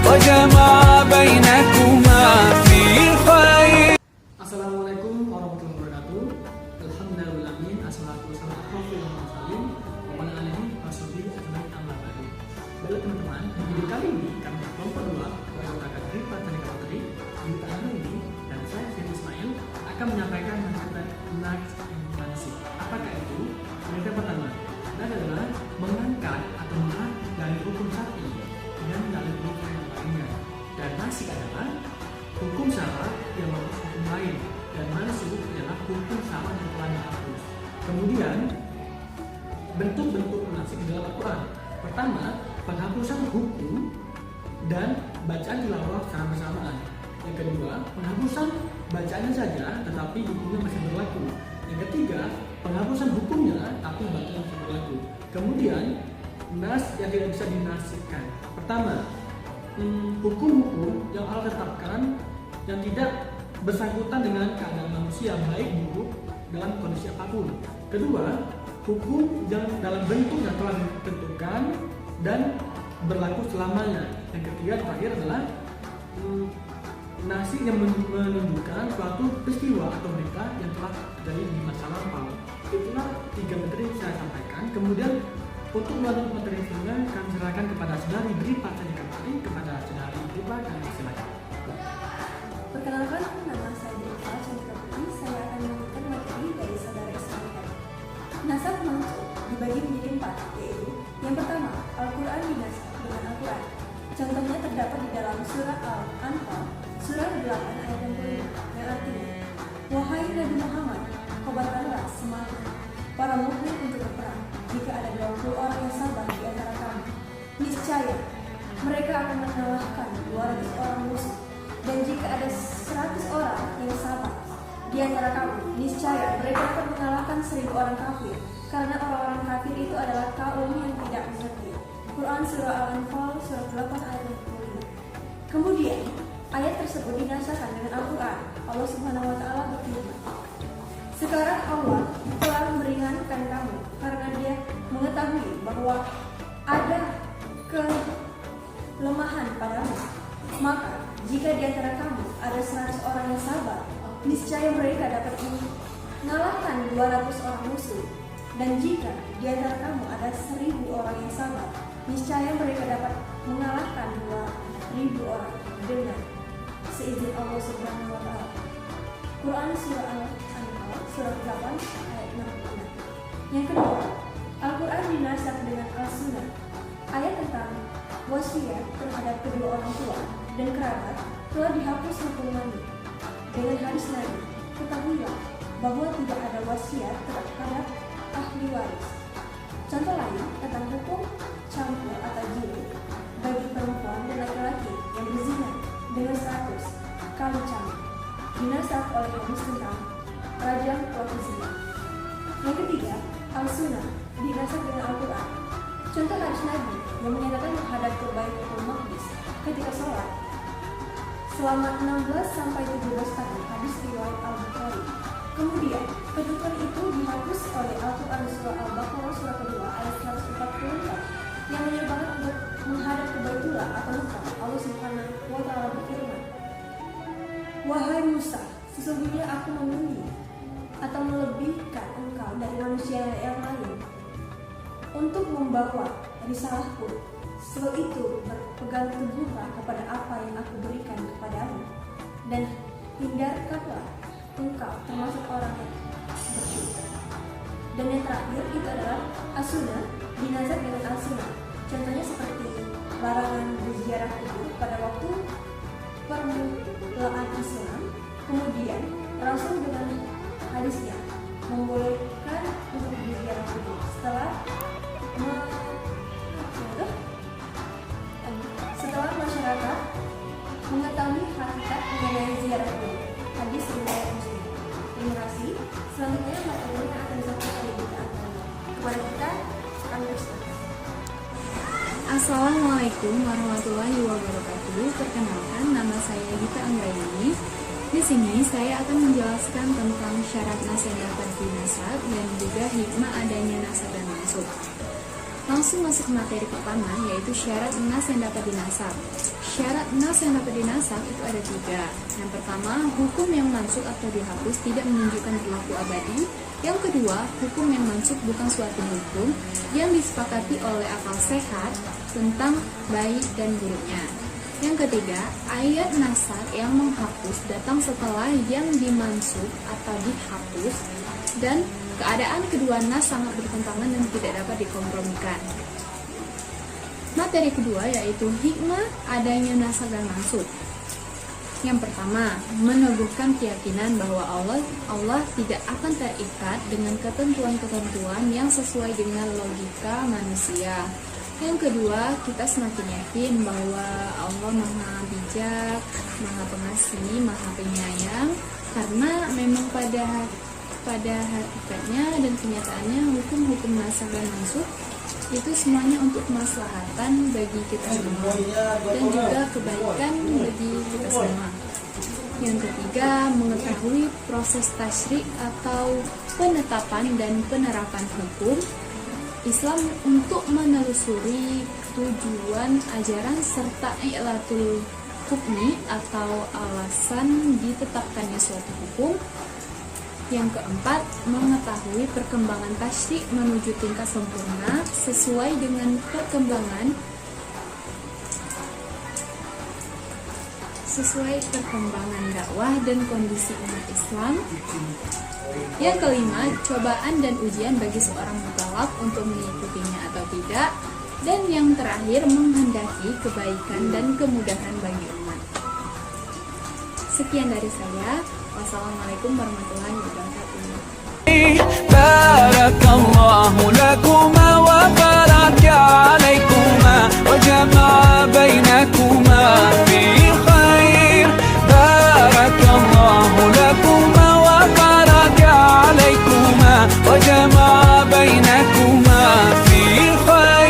وجمع بينكما في خير. Assalamualaikum warahmatullahi wabarakatuh. Alhamdulillahirabbil alamin. Assalatu wassalamu ala Baiklah teman-teman, di video kali ini kami kelompok 2 menggunakan cerita Tani Putri di tahun ini, dan saya Firman Ismail akan menyampaikan tentang naks manasik. Apakah itu? Yang pertama adalah mengangkat atau mengangkat dari hukum syar'i dan dari hukum yang lainnya. Dan nasik adalah hukum syara yang merupakan hukum lain, dan manasik adalah hukum syara yang telah dihapus. Kemudian bentuk-bentuk manasik dalam Al-Quran. Pertama, penghapusan hukum dan bacaan tilawah secara bersamaan. Yang kedua, penghapusan bacaannya saja tetapi hukumnya masih berlaku. Yang ketiga, penghapusan hukumnya tapi bacaannya masih berlaku. Kemudian, nas yang tidak bisa dinasikkan. Pertama, hukum-hukum yang Allah tetapkan yang tidak bersangkutan dengan keadaan manusia baik buruk dalam kondisi apapun. Kedua, hukum yang dalam bentuk yang telah ditentukan dan berlaku selamanya. Yang ketiga terakhir adalah nasik yang menunjukkan suatu peristiwa atau berita yang telah terjadi di masa lampau. Itulah 3 materi yang saya sampaikan. Kemudian untuk melanjutkan materi sebelumnya kami serahkan kepada saudari Dripa Tani kepada saudari Dripa dan silakan. Perkenalkan, nama saya Dripa Tani. Saya akan melanjutkan materi dari saudara Ismail. Nasab mansukh dibagi menjadi 4, yaitu yang pertama, Al-Quran dinasab dengan Al-Quran. Contohnya terdapat di dalam surah Al-Anfal, surah 8 ayat 65, yang artinya, wahai Nabi Muhammad, kobarkanlah semangat para mukmin untuk berperang. Jika ada 20 orang yang sabar di antara kamu, niscaya mereka akan mengalahkan 200 orang musuh. Dan jika ada 100 orang yang sabar di antara kamu, niscaya mereka akan mengalahkan 1000 orang kafir, karena orang-orang kafir itu adalah kaum yang tidak mengerti. Quran Surah Al-Anfal Surah 8 ayat 25. Kemudian ayat tersebut dinasahkan dengan Al-Quran. Allah Subhanahu wa Ta'ala berfirman, sekarang Allah telah meringankan kamu karena Dia mengetahui bahwa ada kelemahan padamu. Maka jika di antara kamu ada 100 orang yang sabar, niscaya mereka dapat mengalahkan 200 orang musuh. Dan jika di antara kamu ada 1000 orang yang sabar, niscaya mereka dapat mengalahkan 2000 orang dengan seizin Allah Subhanahu wa Ta'ala. Quran Surah Al-Anfal Surah 8 ayat 66. Yang kedua, Al-Quran dinasab dengan Al-Sunnah. Ayat tentang wasiat terhadap kedua orang tua dan kerabat telah dihapus hukumannya dengan hadis Nabi, ketahuilah bahwa tidak ada wasiat terhadap ahli waris. Contoh lain tentang hukum campur atau jilid bagi perempuan dan laki-laki yang berzina dengan 100 kali campur dinasab oleh hadis tentang rajam pelaku zina. Yang ketiga, Al-Sunnah dinasab dengan Al-Quran. Contoh hadis Nabi yang menyatakan menghadap ke Baitul Maqdis ketika sholat selama 16-17 tahun, hadis riwayat Al-Bukhari. Kemudian, ketentuan itu dihapus oleh Al-Quran Surah Al-Baqarah Surah kedua ayat 144 yang menyebutkan untuk menghadap ke Baitullah atau Mekah. Allah Subhanahu wa Ta'ala berfirman, wahai Musa, sesungguhnya aku mengundi atau melebihkan engkau dari manusia yang lain untuk membawa risalahku. Sebab itu berpegang teguhlah kepada apa yang aku berikan kepadamu, dan hindarkanlah engkau termasuk orang yang bersyukur. Dan yang terakhir itu adalah As-Sunnah dinasab dengan Al-Sunnah. Contohnya seperti larangan berziarah kubur pada waktu permulaan Islam. Kemudian Rasul dengan hadisnya membolehkan untuk berziarah kubur setelah masyarakat mengetahui hakikat mengenai ziarah kubur. Hadis riwayat Muslim. Terima kasih. Selanjutnya materi yang akan disampaikan kepada kita akan berselanjutnya. Assalamualaikum warahmatullahi wabarakatuh. Perkenalkan, nama saya Gita Anggraini. Di sini saya akan menjelaskan tentang syarat nas yang dapat dinasab dan juga hikmah adanya nasab dan mansukh. Langsung masuk ke materi pertama, yaitu syarat nas yang dapat dinasakh. Syarat nas yang dapat dinasakh itu ada 3. Yang pertama, hukum yang mansukh atau dihapus tidak menunjukkan berlaku abadi. Yang kedua, hukum yang mansukh bukan suatu hukum yang disepakati oleh akal sehat tentang baik dan buruknya. Yang ketiga, ayat nasakh yang menghapus datang setelah yang dimansukh atau dihapus, dan keadaan kedua nas sangat bertentangan dan tidak dapat dikompromikan. Materi kedua yaitu hikmah adanya nasakh dan mansukh. Yang pertama, meneguhkan keyakinan bahwa Allah tidak akan terikat dengan ketentuan-ketentuan yang sesuai dengan logika manusia. Yang kedua, kita semakin yakin bahwa Allah Maha Bijak, Maha Pengasih, Maha Penyayang, karena memang pada hakikatnya dan kenyataannya hukum-hukum nasakh dan mansukh itu semuanya untuk kemaslahatan bagi kita semua dan juga kebaikan bagi kita semua. Yang ketiga, mengetahui proses tasyri' atau penetapan dan penerapan hukum Islam untuk menelusuri tujuan ajaran serta i'latul hukmi atau alasan ditetapkannya suatu hukum. Yang keempat, mengetahui perkembangan tasyri' menuju tingkat sempurna sesuai dengan perkembangan dakwah dan kondisi umat Islam. Yang kelima, cobaan dan ujian bagi seorang mukallaf untuk mengikutinya atau tidak. Dan yang terakhir, menghendaki kebaikan dan kemudahan bagi umat. Sekian dari saya. Wassalamualaikum warahmatullahi wabarakatuh.